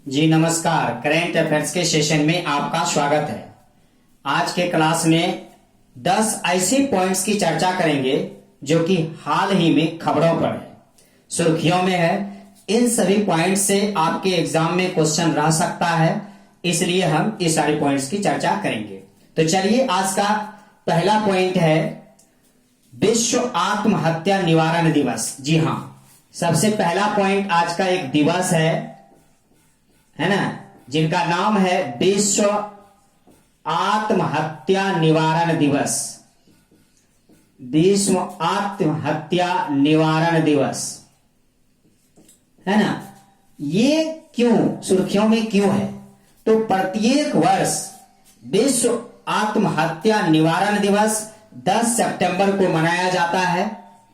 जी नमस्कार। Current affairs के session में आपका स्वागत है। आज के क्लास में 10 ऐसे पॉइंट्स की चर्चा करेंगे जो कि हाल ही में खबरों पर है, सुर्खियों में है। इन सभी पॉइंट से आपके एग्जाम में क्वेश्चन रह सकता है, इसलिए हम इस सारे पॉइंट्स की चर्चा करेंगे। तो चलिए, आज का पहला पॉइंट है विश्व आत्महत्या निवारण दिवस। जी हाँ, सबसे पहला पॉइंट आज का एक दिवस है ना, जिनका नाम है विश्व आत्महत्या निवारण दिवस। विश्व आत्महत्या निवारण दिवस है ना। ये क्यों सुर्खियों में क्यों है? तो प्रत्येक वर्ष विश्व आत्महत्या निवारण दिवस 10 सितंबर को मनाया जाता है।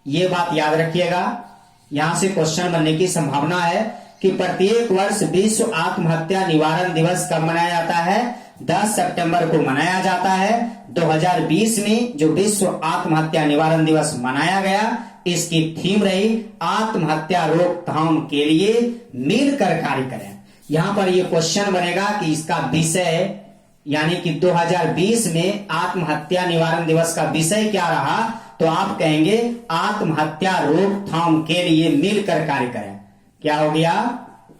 ये बात याद रखिएगा, यहां से क्वेश्चन बनने की संभावना है कि प्रत्येक वर्ष विश्व आत्महत्या निवारण दिवस कब मनाया जाता है? 10 सितंबर को मनाया जाता है। 2020 में जो विश्व आत्महत्या निवारण दिवस मनाया गया, इसकी थीम रही आत्महत्या रोकथाम के लिए मिलकर कार्य करें। यहां पर यह क्वेश्चन बनेगा कि इसका विषय, यानी कि 2020 में आत्महत्या निवारण दिवस का विषय क्या रहा? तो आप कहेंगे आत्महत्या रोकथाम के लिए मिलकर कार्य करें। क्या हो गया?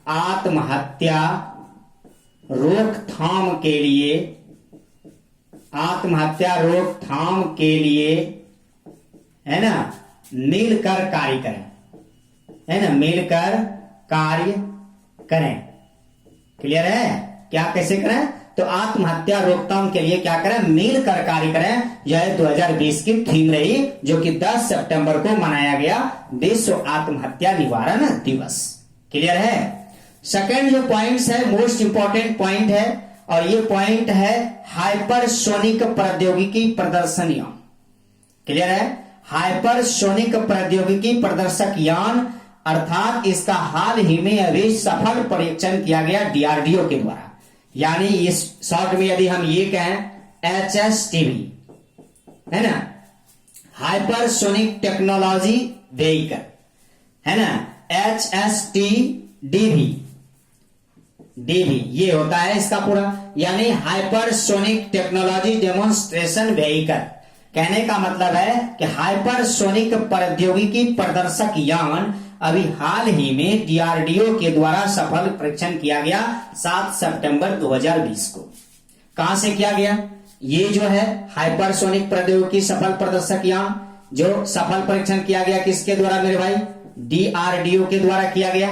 आत्महत्या रोकथाम के लिए, आत्महत्या रोकथाम के लिए है ना, मिलकर कार्य करें, है ना, मिलकर कार्य करें। क्लियर है? क्या कैसे करें? तो आत्महत्या रोकथाम के लिए क्या करें? मिलकर कार्य करें। यह 2020 की थीम रही, जो कि 10 सितंबर को मनाया गया विश्व आत्महत्या निवारण दिवस। क्लियर है? सेकंड जो पॉइंट्स है, मोस्ट इंपॉर्टेंट पॉइंट है, और ये पॉइंट है हाइपरसोनिक प्रौद्योगिकी प्रदर्शन यान। क्लियर है? हाइपरसोनिक प्रौद्योगिकी प्रदर्शक यान, अर्थात इसका हाल ही में अभी सफल परीक्षण किया गया डीआरडीओ के द्वारा। यानी इस शॉर्ट में यदि हम ये कहें HSTV, है ना, हाइपरसोनिक टेक्नोलॉजी व्हीकल, है ना, HSTDV, ये होता है इसका पूरा, यानी हाइपरसोनिक टेक्नोलॉजी डेमोन्स्ट्रेशन व्हीकल। कहने का मतलब है कि हाइपरसोनिक प्रौद्योगिकी प्रदर्शक यान अभी हाल ही में डीआरडीओ के द्वारा सफल परीक्षण किया गया 7 सितंबर 2020 को। कहां से किया गया? ये जो है हाइपरसोनिक प्रौद्योगिकी सफल प्रदर्शक यान, जो सफल परीक्षण किया गया किसके द्वारा मेरे भाई? डीआरडीओ के द्वारा किया गया।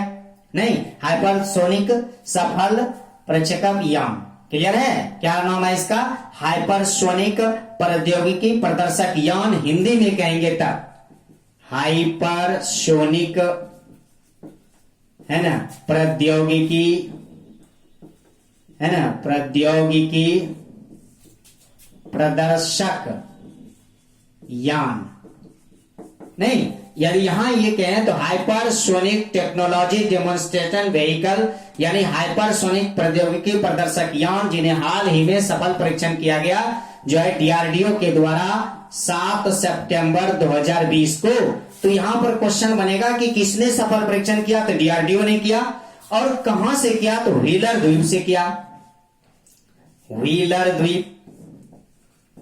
नहीं, हाइपरसोनिक सफल परीक्षक यान। क्लियर है? क्या नाम है इसका? हाइपरसोनिक प्रौद्योगिकी प्रदर्शक यान। हिंदी में कहेंगे तब हाइपरसोनिक, है ना, प्रौद्योगिकी, है ना, प्रौद्योगिकी प्रदर्शक यान। नहीं, यदि यहां ये कहें तो हाइपरसोनिक टेक्नोलॉजी डेमोन्स्ट्रेशन व्हीकल, यानी हाइपरसोनिक प्रौद्योगिकी प्रदर्शक यान, जिन्हें हाल ही में सफल परीक्षण किया गया, जो है डीआरडीओ के द्वारा 7 सितंबर 2020 को। तो यहां पर क्वेश्चन बनेगा कि किसने सफल परीक्षण किया? तो डीआरडीओ ने किया। और कहां से किया? तो व्हीलर द्वीप से किया। व्हीलर द्वीप,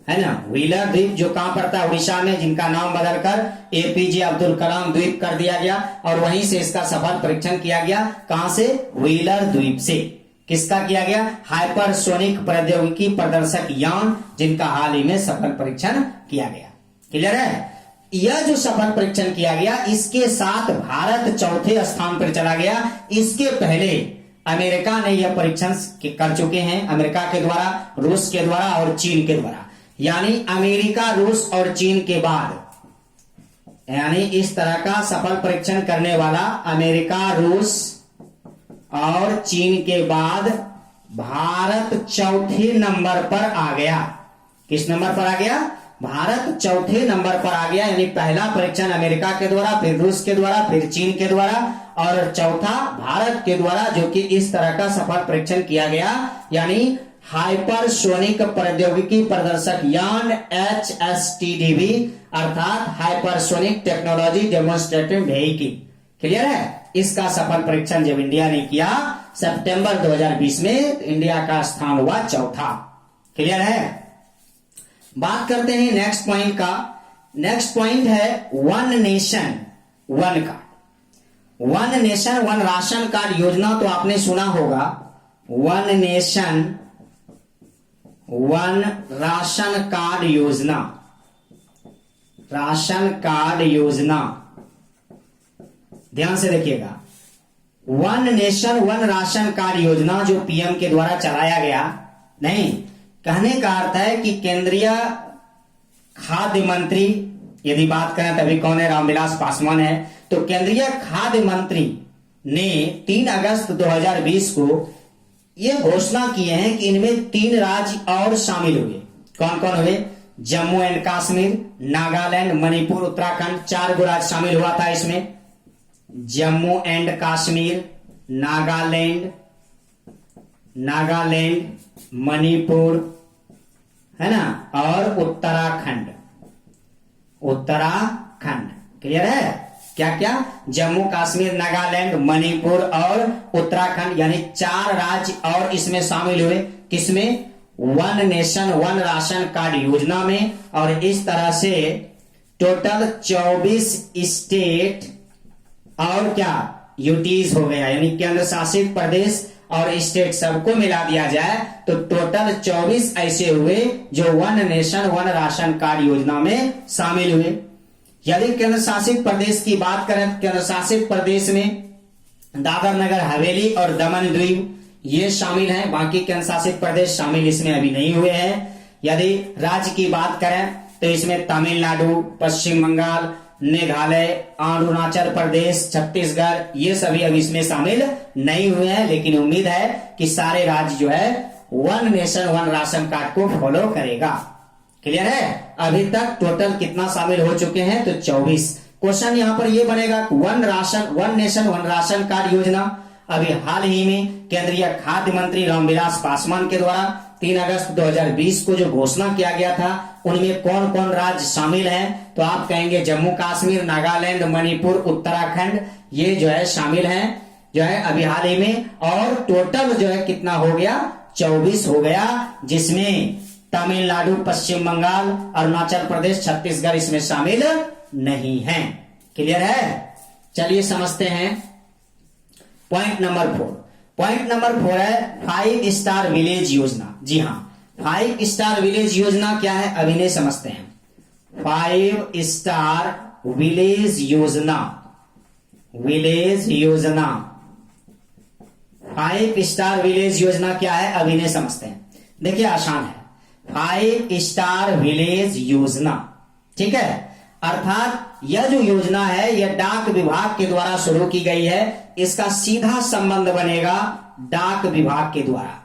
है ना, व्हीलर द्वीप जो कहां पड़ता है? उड़ीसा में, जिनका नाम बदलकर एपीजे अब्दुल कलाम द्वीप कर दिया गया, और वहीं से इसका सफल परीक्षण किया गया। कहां से? व्हीलर द्वीप से। किसका किया गया? हाइपरसोनिक प्रौद्योगिकी प्रदर्शक यान, जिनका हाल ही में सफल परीक्षण किया गया। क्लियर है? यह जो सफल परीक्षण किया गया, इसके साथ भारत चौथे स्थान पर चला गया। इसके पहले अमेरिका ने यह परीक्षण कर चुके हैं, अमेरिका के द्वारा, रूस के द्वारा और चीन के द्वारा। यानी अमेरिका, रूस और चीन के बाद, यानी इस तरह का सफल परीक्षण करने वाला अमेरिका, रूस और चीन के बाद भारत चौथे नंबर पर आ गया। किस नंबर पर आ गया? भारत चौथे नंबर पर आ गया। यानी पहला परीक्षण अमेरिका के द्वारा, फिर रूस के द्वारा, फिर चीन के द्वारा, और चौथा भारत के द्वारा, जो कि इस तरह का सफल परीक्षण किया गया। यानी हाइपरसोनिक प्रौद्योगिकी प्रदर्शक यान HSTDV, अर्थात hypersonic technology demonstrative vehicle. Clear है? इसका सफल परीक्षण जब इंडिया ने किया सितंबर 2020 में इंडिया का स्थान हुआ चौथा। क्लियर है। बात करते हैं नेक्स्ट पॉइंट का। नेक्स्ट पॉइंट है one nation one card. One nation one ration card योजना तो आपने सुना होगा। One nation one ration card योजना, राशन कार्ड योजना, ध्यान से देखिएगा। One nation one ration card योजना जो पीएम के द्वारा चलाया गया, नहीं, कहने का अर्थ है कि केंद्रीय खाद्य मंत्री, यदि बात करें तभी कौन है, रामविलास पासवान है। तो केंद्रीय खाद्य मंत्री ने 3 अगस्त 2020 को यह घोषणा किए हैं कि इनमें 3 राज्य और शामिल हुए। कौन कौन हुए? जम्मू एंड कश्मीर, नागालैंड, मणिपुर, उत्तराखंड, 4 गो राज्य शामिल हुआ था इसमें। जम्मू एंड कश्मीर, नागालैंड, मणिपुर, है ना, और उत्तराखंड। क्लियर है? क्या क्या? जम्मू कश्मीर, नागालैंड, मणिपुर और उत्तराखंड, यानी 4 राज्य और इसमें शामिल हुए। किसमें? One nation one ration card योजना में। और इस तरह से टोटल 24 स्टेट और क्या यूटीज हो गया, यानी केंद्र शासित प्रदेश और स्टेट सबको मिला दिया जाए तो टोटल 24 ऐसे हुए जो one nation one ration card योजना में शामिल हुए। यदि केंद्र शासित प्रदेश की बात करें, केंद्र शासित प्रदेश में दादर नगर हवेली और दमन द्वीप ये शामिल हैं। बाकी केंद्र शासित प्रदेश शामिल इसमें अभी नहीं हुए हैं। यदि राज्य की बात करें तो इसमें तमिलनाडु, पश्चिम बंगाल, मेघालय, अरुणाचल प्रदेश, छत्तीसगढ़ ये सभी अभी इसमें शामिल नहीं हुए हैं। लेकिन उम्मीद है कि सारे राज्य जो है one nation one ration card को फॉलो करेगा। क्लियर है? अभी तक टोटल कितना शामिल हो चुके हैं? तो 24। क्वेश्चन यहां पर यह बनेगा, one nation one ration card योजना अभी हाल ही में केंद्रीय खाद्य मंत्री रामविलास पासवान के द्वारा 3 अगस्त 2020 को जो घोषणा किया गया था, उनमें कौन कौन राज्य शामिल हैं? तो आप कहेंगे जम्मू कश्मीर, नागालैंड, मणिपुर, उत्तराखंड ये जो है शामिल हैं, जो है अभी हाल ही में। और टोटल जो है कितना हो गया? 24 हो गया, जिसमें तमिलनाडु, पश्चिम बंगाल, अरुणाचल प्रदेश, छत्तीसगढ़ इसमें शामिल नहीं है। क्लियर है? चलिए समझते हैं पॉइंट नंबर 4। पॉइंट नंबर 4 है 5 स्टार विलेज योजना। जी हां, 5 स्टार विलेज योजना क्या है अभी नहीं समझते हैं। 5 स्टार विलेज योजना, 5 स्टार विलेज योजना क्या है अभी नहीं समझते हैं। देखिए आसान है, 5 स्टार विलेज योजना, ठीक है। अर्थात यह जो योजना है यह डाक विभाग के द्वारा शुरू की गई है। इसका सीधा संबंध बनेगा डाक विभाग के द्वारा।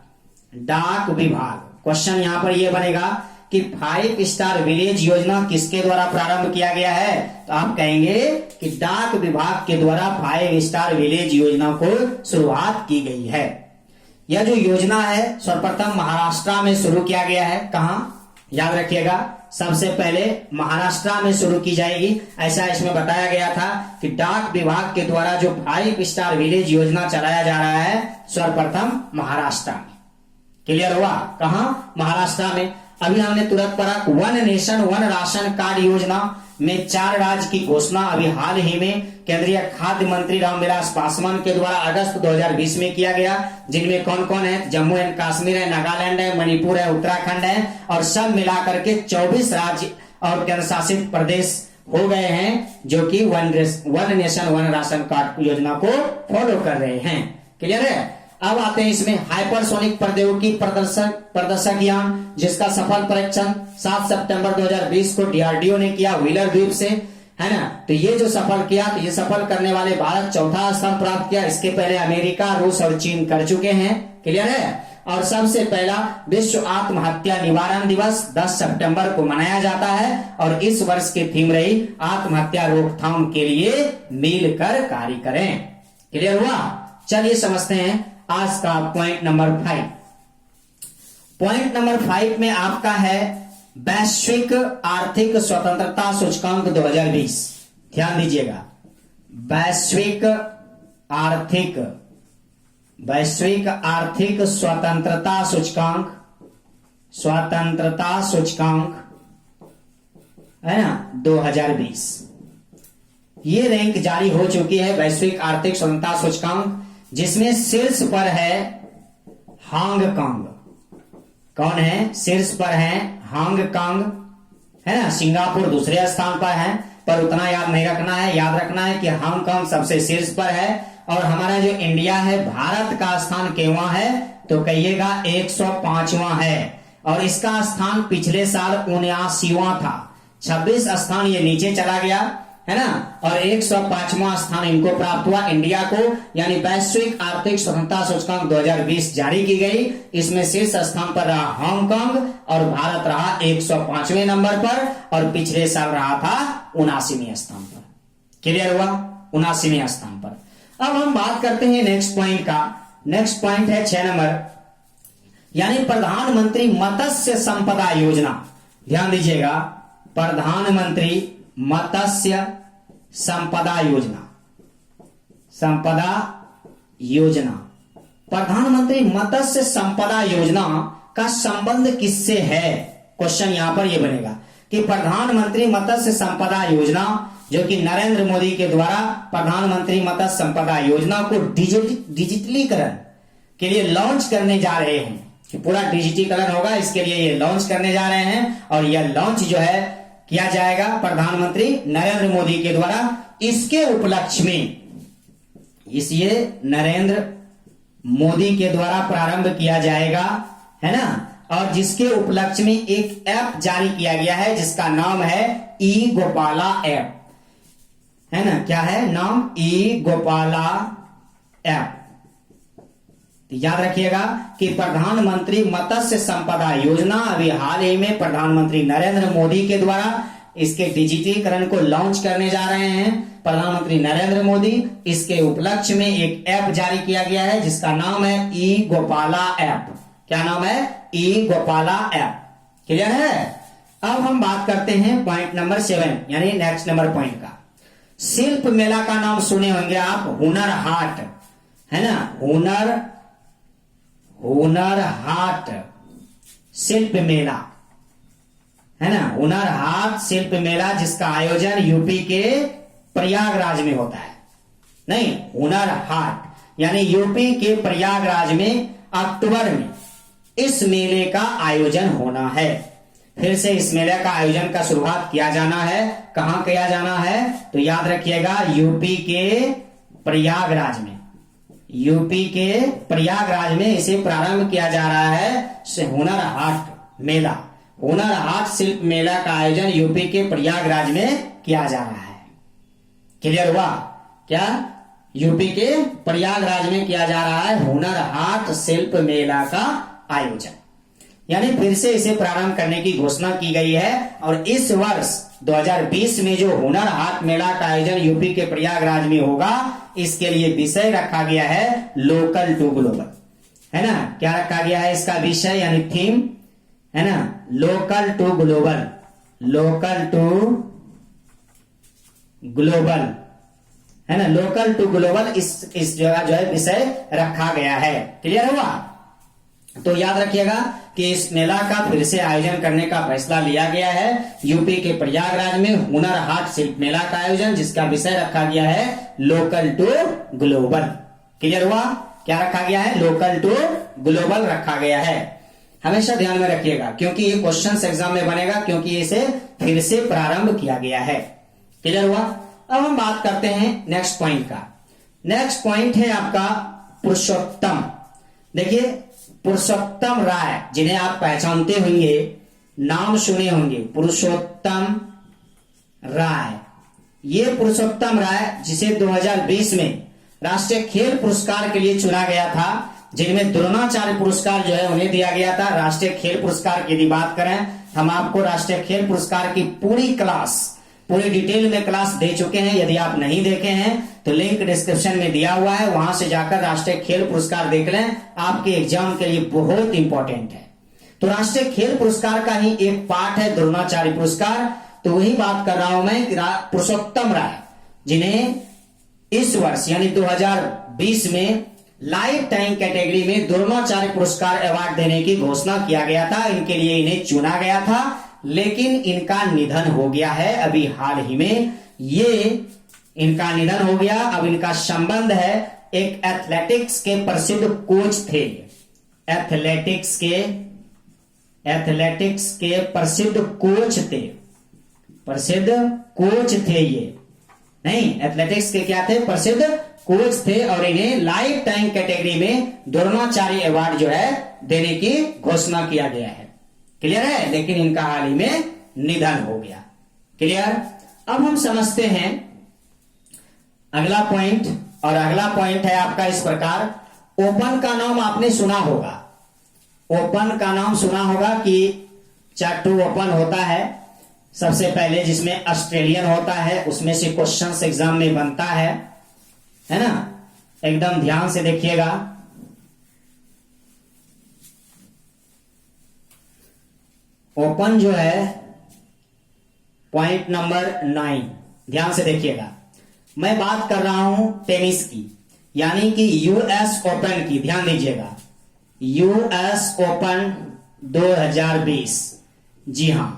डाक विभाग, क्वेश्चन यहां पर यह बनेगा कि 5 स्टार विलेज योजना किसके द्वारा प्रारंभ किया गया है? तो आप कहेंगे कि डाक विभाग के द्वारा 5 स्टार विलेज योजना को शुरुआत की गई है। यह जो योजना है सर्वप्रथम महाराष्ट्र में शुरू किया गया है। कहां? याद रखिएगा, सबसे पहले महाराष्ट्र में शुरू की जाएगी, ऐसा इसमें बताया गया था कि डाक विभाग के द्वारा जो 5 स्टार विलेज योजना चलाया जा रहा है सर्वप्रथम महाराष्ट्र में। क्लियर हुआ? कहां? महाराष्ट्र में। अभी हमने तुरंत पढ़ा one nation one ration card योजना में 4 राज्य की घोषणा अभी हाल ही में केंद्रीय खाद्य मंत्री रामविलास पासवान के द्वारा अगस्त 2020 में किया गया, जिनमें कौन कौन है? जम्मू एंड कश्मीर है, नागालैंड है, मणिपुर है, उत्तराखंड है, और सब मिलाकर के 24 राज्य और केंद्र शासित प्रदेश हो गए हैं जो कि one nation one ration card योजना को फॉलो कर रहे हैं। क्लियर है? अब आते हैं इसमें हाइपरसोनिक प्रौद्योगिकी प्रदर्शक यान, जिसका सफल परीक्षण 7 सितंबर 2020 को डीआरडीओ ने किया व्हीलर द्वीप से, है ना। तो ये जो सफल किया, तो ये सफल करने वाले भारत चौथा स्थान प्राप्त किया। इसके पहले अमेरिका, रूस और चीन कर चुके हैं। क्लियर है? और सबसे पहला विश्व आत्महत्या निवारण दिवस 10 सितंबर को मनाया जाता है और इस वर्ष की थीम रही आत्महत्या रोकथाम के लिए मिलकर कार्य करें। क्लियर हुआ? चलिए समझते हैं आज का पॉइंट नंबर 5। पॉइंट नंबर 5 में आपका है वैश्विक आर्थिक स्वतंत्रता सूचकांक 2020। ध्यान दीजिएगा, वैश्विक आर्थिक वैश्विक आर्थिक स्वतंत्रता सूचकांक है ना 2020, ये रैंक जारी हो चुकी है वैश्विक आर्थिक स्वतंत्रता सूचकांक, जिसमें शीर्ष पर है हांगकांग। कौन है शीर्ष पर है? हांगकांग है ना। सिंगापुर दूसरे स्थान पर है, पर उतना याद नहीं रखना है, याद रखना है कि हांगकांग सबसे शीर्ष पर है। और हमारा जो इंडिया है, भारत का स्थान केवां है? तो कहिएगा 105वां है, और इसका स्थान पिछले साल 79वां था। 26 स्थान ये नीचे चला गया है ना, और 105वां स्थान इनको प्राप्त हुआ इंडिया को। यानी वैश्विक आर्थिक स्वतंत्रता सूचकांक 2020 जारी की गई, इसमें शीर्ष स्थान पर रहा हांगकांग और भारत रहा 105वें नंबर पर, और पिछले साल रहा था 79वें स्थान पर। क्लियर हुआ? 79वें स्थान पर। अब हम बात करते हैं नेक्स्ट पॉइंट का। नेक्स्ट पॉइंट है 6 नंबर, यानी प्रधानमंत्री मत्स्य संपदा योजना। ध्यान दीजिएगा, प्रधानमंत्री मत्स्य संपदा योजना। प्रधानमंत्री मत्स्य संपदा योजना का संबंध किससे है? क्वेश्चन यहां पर यह बनेगा कि प्रधानमंत्री मत्स्य संपदा योजना, जो कि नरेंद्र मोदी के द्वारा प्रधानमंत्री मत्स्य संपदा योजना को डिजिटलीकरण के लिए लॉन्च करने जा रहे हैं, कि पूरा डिजिटलीकरण होगा, इसके लिए ये लॉन्च करने जा रहे हैं। और यह लॉन्च जो है किया जाएगा प्रधानमंत्री नरेंद्र मोदी के द्वारा। इसके उपलक्ष्य में इसे नरेंद्र मोदी के द्वारा प्रारंभ किया जाएगा, है ना। और जिसके उपलक्ष्य में एक ऐप जारी किया गया है, जिसका नाम है ई गोपाला ऐप, है ना। क्या है नाम? ई गोपाला ऐप। याद रखिएगा कि प्रधानमंत्री मत्स्य संपदा योजना अभी हाल ही में प्रधानमंत्री नरेंद्र मोदी के द्वारा इसके डिजिटलीकरण को लॉन्च करने जा रहे हैं प्रधानमंत्री नरेंद्र मोदी। इसके उपलक्ष्य में एक ऐप जारी किया गया है, जिसका नाम है ई गोपाला ऐप। क्या नाम है? ई गोपाला ऐप। क्लियर है? अब हम बात करते हैं पॉइंट नंबर 7, यानी नेक्स्ट नंबर पॉइंट का। शिल्प मेला का नाम सुने होंगे आप, हुनर हाट, है ना। हुनर हाट शिल्प मेला, है ना। हुनर हाट शिल्प मेला, जिसका आयोजन यूपी के प्रयागराज में होता है। नहीं, हुनर हाट यानी यूपी के प्रयागराज में अक्टूबर में इस मेले का आयोजन होना है। फिर से इस मेले का आयोजन का शुरुआत किया जाना है। कहां किया जाना है? तो याद रखिएगा, यूपी के प्रयागराज में। यूपी के प्रयागराज में इसे प्रारंभ किया जा रहा है हुनर हाट मेला। हुनर हाट शिल्प मेला का आयोजन यूपी के प्रयागराज में किया जा रहा है। क्लियर हुआ? क्या? यूपी के प्रयागराज में किया जा रहा है हुनर हाट शिल्प मेला का आयोजन, यानी फिर से इसे प्रारंभ करने की घोषणा की गई है। और इस वर्ष 2020 में जो हुनर हाट मेला का आयोजन यूपी के प्रयागराज में होगा, इसके लिए विषय रखा गया है लोकल टू ग्लोबल, है ना। क्या रखा गया है इसका विषय यानी थीम, है ना? Local to global, local to global, है ना। लोकल टू ग्लोबल इस जगह जो है विषय रखा गया है। क्लियर हुआ? तो याद रखिएगा कि इस मेला का फिर से आयोजन करने का फैसला लिया गया है यूपी के प्रयागराज में हुनर हाट शिल्प मेला का आयोजन, जिसका विषय रखा गया है लोकल टू ग्लोबल। क्लियर हुआ? क्या रखा गया है? लोकल टू ग्लोबल रखा गया है। हमेशा ध्यान में रखिएगा, क्योंकि ये क्वेश्चन एग्जाम में बनेगा, क्योंकि इसे फिर से प्रारंभ किया गया है। क्लियर हुआ? अब हम बात करते हैं नेक्स्ट पॉइंट का। नेक्स्ट पॉइंट है आपका पुरुषोत्तम। देखिए, पुरुषोत्तम राय, जिन्हें आप पहचानते होंगे, नाम सुने होंगे, पुरुषोत्तम राय। ये पुरुषोत्तम राय, जिसे 2020 में राष्ट्रीय खेल पुरस्कार के लिए चुना गया था, जिनमें द्रोणाचार्य पुरस्कार जो है उन्हें दिया गया था। राष्ट्रीय खेल पुरस्कार की यदि बात करें, हम आपको राष्ट्रीय खेल पुरस्कार की पूरी डिटेल में क्लास दे चुके हैं। यदि आप नहीं देखे हैं तो लिंक डिस्क्रिप्शन में दिया हुआ है, वहां से जाकर राष्ट्रीय खेल पुरस्कार देख लें, आपके एग्जाम के लिए बहुत इंपॉर्टेंट है। तो राष्ट्रीय खेल पुरस्कार का ही एक पार्ट है द्रोणाचार्य पुरस्कार। तो वही बात कर रहा हूं मैं, पुरुषोत्तम राय, जिन्हें इस वर्ष यानी 2020 में लाइफ टाइम कैटेगरी में द्रोणाचार्य पुरस्कार अवार्ड देने की घोषणा किया गया था, इनके लिए इन्हें चुना गया था, लेकिन इनका निधन हो गया है अभी हाल ही में। ये इनका निधन हो गया। अब इनका संबंध है एक एथलेटिक्स के प्रसिद्ध कोच थे, एथलेटिक्स के प्रसिद्ध कोच थे ये, नहीं, एथलेटिक्स के क्या थे, प्रसिद्ध कोच थे, और इन्हें लाइफ टाइम कैटेगरी में द्रोणाचार्य अवार्ड जो है देने की घोषणा किया गया है। क्लियर है, लेकिन इनका हाल ही में निधन हो गया। क्लियर। अब हम समझते हैं अगला पॉइंट, और अगला पॉइंट है आपका इस प्रकार। ओपन का नाम आपने सुना होगा, ओपन का नाम सुना होगा कि चार्टू ओपन होता है सबसे पहले, जिसमें ऑस्ट्रेलियन होता है, उसमें से क्वेश्चंस एग्जाम में बनता है ना। एकदम ध्यान से देखिएगा। ओपन जो है पॉइंट नंबर 9, ध्यान से देखिएगा। मैं बात कर रहा हूं टेनिस की, यानी कि यूएस ओपन की। ध्यान दीजिएगा, यूएस ओपन 2020। जी हां,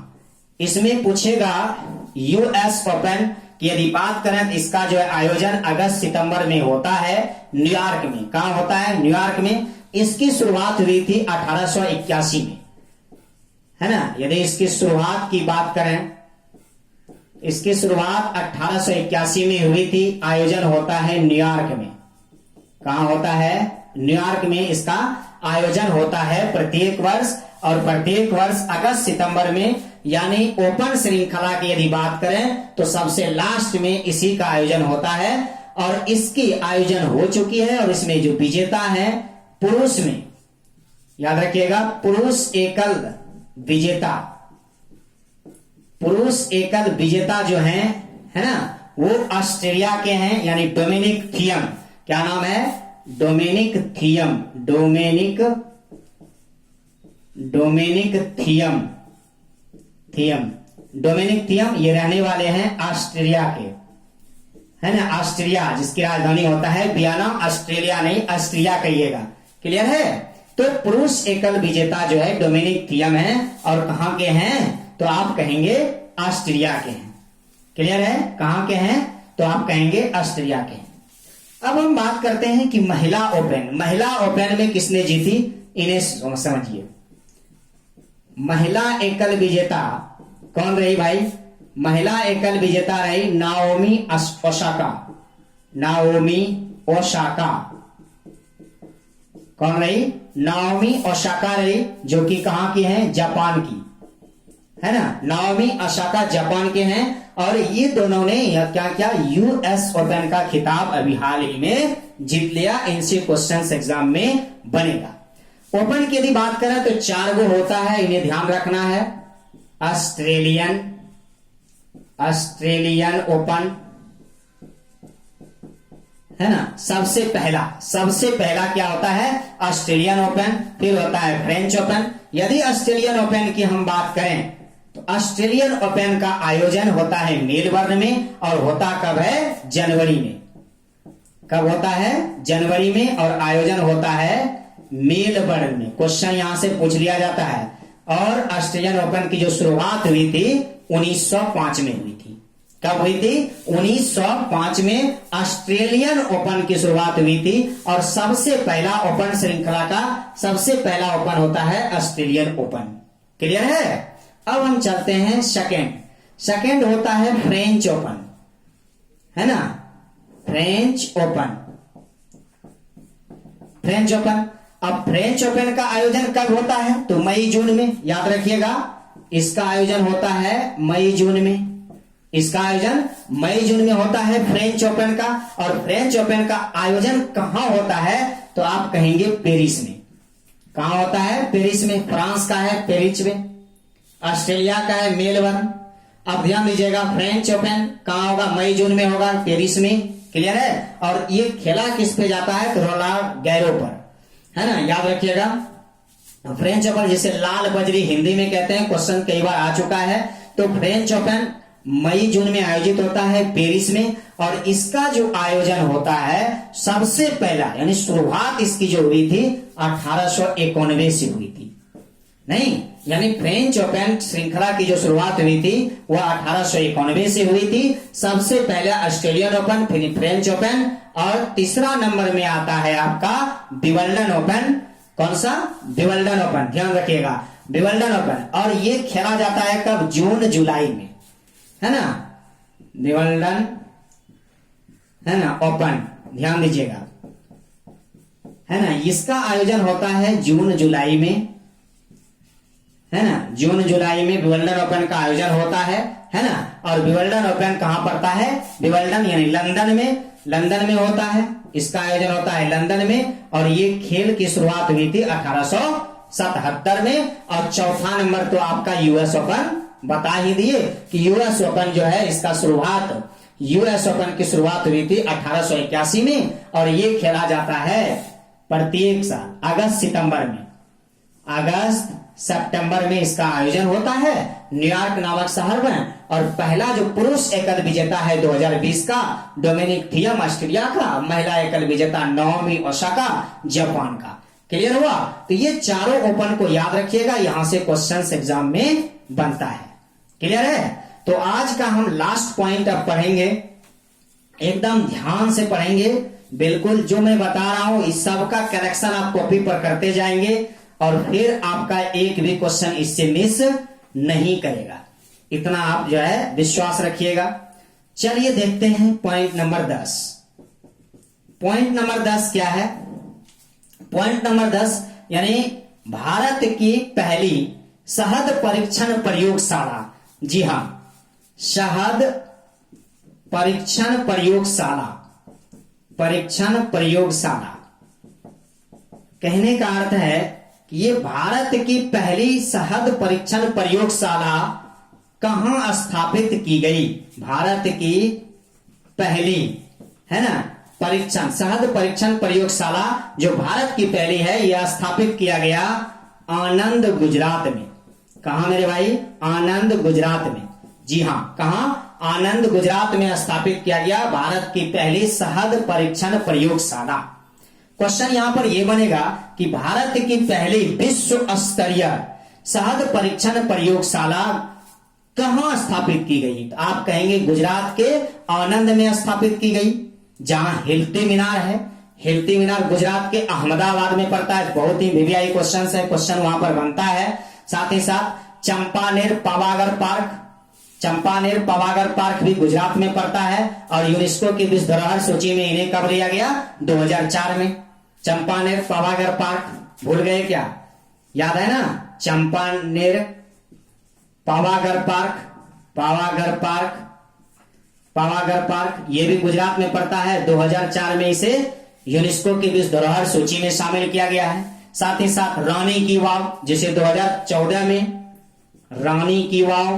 इसमें पूछेगा यूएस ओपन की यदि बात करें तो इसका जो है आयोजन अगस्त सितंबर में होता है न्यूयॉर्क में। कहां होता है? न्यूयॉर्क में। इसकी शुरुआत हुई थी 1881 में, है ना। यदि इसकी शुरुआत की बात करें, इसकी शुरुआत 1881 में हुई थी। आयोजन होता है न्यूयॉर्क में। कहां होता है? न्यूयॉर्क में इसका आयोजन होता है प्रत्येक वर्ष, और प्रत्येक वर्ष अगस्त सितंबर में। यानी ओपन श्रृंखला की यदि बात करें तो सबसे लास्ट में इसी का आयोजन होता है, और इसकी आयोजन हो चुकी है। और इसमें जो विजेता है पुरुष में, याद रखिएगा, पुरुष एकल विजेता जो है ना, वो ऑस्ट्रेलिया के हैं, यानी डोमिनिक थियम। क्या नाम है? Dominic Thiem. ये रहने वाले हैं ऑस्ट्रेलिया के, है ना। ऑस्ट्रिया, जिसकी राजधानी होता है वियना। ऑस्ट्रेलिया नहीं, ऑस्ट्रिया कहिएगा। क्लियर है। तो पुरुष एकल विजेता जो है डोमिनिक थियम है, और कहां के हैं? तो आप कहेंगे ऑस्ट्रिया के हैं। क्लियर है। कहां के हैं? तो आप कहेंगे ऑस्ट्रिया के हैं। अब हम बात करते हैं कि महिला ओपन में किसने जीती, इन्हें समझिए। महिला एकल विजेता कौन रही भाई? महिला एकल विजेता रही नाओमी ओसाका। कौन रही? नाओमी ओसाका रही, जो कि कहां की है? जापान की, है ना। नाओमी ओसाका जापान के हैं, और ये दोनों ने क्या क्या यूएस ओपन का खिताब अभी हाल ही में जीत लिया। इनसे क्वेश्चंस एग्जाम में बनेगा। ओपन की यदि बात करें तो 4 गो होता है, इन्हें ध्यान रखना है। ऑस्ट्रेलियन ओपन, है ना। सबसे पहला क्या होता है? Australian open. फिर होता है फ्रेंच ओपन। यदि ऑस्ट्रेलियन ओपन की हम बात करें तो ऑस्ट्रेलियन ओपन का आयोजन होता है मेलबर्न में, और होता कब है? जनवरी में। कब होता है? जनवरी में, और आयोजन होता है मेलबर्न में। क्वेश्चन यहां से पूछ लिया जाता है। और ऑस्ट्रेलियन ओपन की जो शुरुआत हुई थी 1905 में हुई थी। कब हुई थी? 1905 में ऑस्ट्रेलियन ओपन की शुरुआत हुई थी, और सबसे पहला ओपन श्रृंखला का सबसे पहला ओपन होता है ऑस्ट्रेलियन ओपन। क्लियर है। अब हम चलते हैं सेकेंड होता है फ्रेंच ओपन, है ना। French open. अब फ्रेंच ओपन का आयोजन कब होता है? तो मई जून में। याद रखिएगा, इसका आयोजन होता है मई जून में। इसका आयोजन मई जून में होता है फ्रेंच ओपन का। और फ्रेंच ओपन का आयोजन कहां होता है? तो आप कहेंगे पेरिस में। कहां होता है? पेरिस में। फ्रांस का है पेरिस में, ऑस्ट्रेलिया का है मेलबर्न। अब ध्यान दीजिएगा, फ्रेंच ओपन कहां होगा? मई जून में होगा, पेरिस में। क्लियर है। और ये खेला किस पे जाता है? तो रोलांड गैरो पर, है ना। याद रखिएगा, फ्रेंच ओपन जिसे लाल बजरी हिंदी में कहते हैं, क्वेश्चन कई बार आ चुका है। तो फ्रेंच ओपन मई जून में आयोजित होता है पेरिस में, और इसका जो आयोजन होता है सबसे पहला यानी शुरुआत इसकी जो हुई थी 1891 से हुई थी। नहीं, यानी फ्रेंच ओपन श्रृंखला की जो शुरुआत हुई थी वह 1891 से हुई थी। सबसे पहले ऑस्ट्रेलियन ओपन, फिर फ्रेंच ओपन, और तीसरा नंबर में आता है आपका विंबलडन ओपन। कौन सा? विंबलडन ओपन, ध्यान रखिएगा, विंबलडन ओपन। और ये खेला जाता है कब? जून जुलाई में, है ना, विंबलडन, है ना, ओपन, ध्यान दीजिएगा, है ना। इसका आयोजन होता है जून जुलाई में, है ना, जून जुलाई में विंबलडन ओपन का आयोजन होता है ना। और विंबलडन ओपन कहां पड़ता है? विंबलडन यानी लंदन में, लंदन में होता है, इसका आयोजन होता है लंदन में। और ये खेल की शुरुआत हुई थी 1877 में। और चौथा नंबर तो आपका यूएस ओपन बता ही दिए कि यूएस ओपन जो है इसका शुरुआत, यूएस ओपन की शुरुआत हुई थी 1881 में, और ये खेला जाता है प्रत्येक साल अगस्त सितंबर में, अगस्त सितंबर में इसका आयोजन होता है न्यूयॉर्क नामक शहर में। और पहला जो पुरुष एकल विजेता है 2020 का डोमिनिक थियम ऑस्ट्रेलिया का, महिला एकल विजेता नाओमी ओसाका जापान का। क्लियर हुआ? तो ये चारों ओपन को याद रखिएगा, यहां से क्वेश्चंस एग्जाम में बनता है। क्लियर है? तो आज का हम लास्ट पॉइंट अब पढ़ेंगे, एकदम ध्यान से पढ़ेंगे, बिल्कुल जो मैं बता रहा हूं इस सब का करेक्शन आप कॉपी पर करते जाएंगे, और फिर आपका एक भी क्वेश्चन इससे मिस नहीं करेगा, इतना आप जो है विश्वास रखिएगा। चलिए देखते हैं पॉइंट नंबर 10। पॉइंट नंबर 10 क्या है? पॉइंट नंबर 10 यानी भारत की पहली शहद परीक्षण प्रयोगशाला। जी हां, शहद परीक्षण प्रयोगशाला, परीक्षण प्रयोगशाला कहने का अर्थ है कि ये भारत की पहली शहद परीक्षण प्रयोगशाला कहां स्थापित की गई? भारत की पहली, है ना, परीक्षण, शहद परीक्षण प्रयोगशाला जो भारत की पहली है, यह स्थापित किया गया आनंद, गुजरात में। कहा मेरे भाई? आनंद, गुजरात में। जी हां, कहा? आनंद, गुजरात में स्थापित किया गया भारत की पहली शहद परीक्षण प्रयोगशाला। क्वेश्चन यहां पर यह बनेगा कि भारत की पहली विश्व स्तरीय शहद परीक्षण प्रयोगशाला कहां स्थापित की गई? तो आप कहेंगे गुजरात के आनंद में स्थापित की गई, जहां हिल्टी मीनार है। हिल्टी मीनार गुजरात के अहमदाबाद में पड़ता है। बहुत ही वीवीआई क्वेश्चन है, क्वेश्चन वहां पर बनता है। साथ ही साथ चंपानेर पावागढ़ पार्क, चंपानेर पावागढ़ पार्क भी गुजरात में पड़ता है, और यूनेस्को की विश्व धरोहर सूची में इन्हें कब लिया गया? 2004 में। चंपानेर पावागढ़ पार्क भूल गए क्या? याद है ना? Champaner Pavagadh park, Pavagadh park, Pavagadh park ये भी गुजरात में पड़ता है। 2004 में इसे यूनेस्को की विश्व धरोहर सूची में शामिल किया गया है। साथ ही साथ रानी की वाव, जिसे 2014 में रानी की वाव,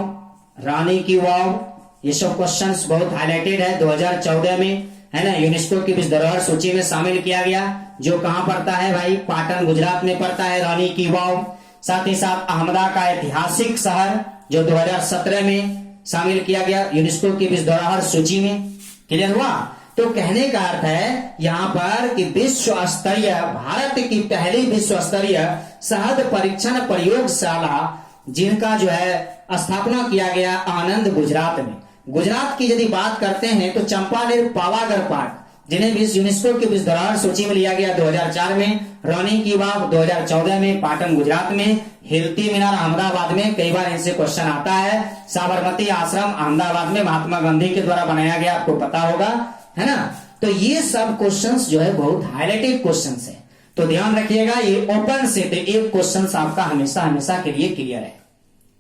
रानी की वाव, ये सब क्वेश्चंस बहुत हाईलाइटेड है। 2014 में, है ना, यूनेस्को की विश्व धरोहर सूची में शामिल किया गया, जो कहां पड़ता है भाई? पाटन, गुजरात में पड़ता है रानी की वाव। साथ ही साथ अहमदाबाद का ऐतिहासिक शहर जो 2017 में शामिल किया गया यूनेस्को की विश्व धरोहर सूची में। क्लियर हुआ? तो कहने का अर्थ है यहां पर कि विश्व स्तरीय, भारत की पहली विश्व स्तरीय शहद परीक्षण प्रयोगशाला जिनका जो है स्थापना किया गया आनंद, गुजरात में। गुजरात की यदि बात करते हैं तो चंपानेर पावागढ़ पार्क, जिन्हें विश्व यूनेस्को की विश्व धरोहर सूची में लिया गया 2004 में, रानी की वाव 2014 में, पाटन गुजरात में, हिल्टी मीनार अहमदाबाद में, कई बार इनसे क्वेश्चन आता है, साबरमती आश्रम अहमदाबाद में महात्मा गांधी के द्वारा बनाया गया, आपको पता होगा, है ना। तो ये सब क्वेश्चंस जो है बहुत हाईलाइटेड क्वेश्चंस है, तो ध्यान रखिएगा। ये ओपन से तो एक क्वेश्चन आपका हमेशा हमेशा के लिए क्लियर है।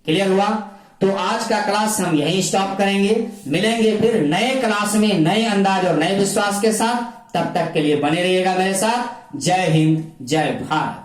क्लियर हुआ? तो आज का क्लास हम यहीं स्टॉप करेंगे, मिलेंगे फिर नए क्लास में नए अंदाज और नए विश्वास के साथ। तब तक के लिए बने रहिएगा मेरे साथ। जय हिंद, जय भारत।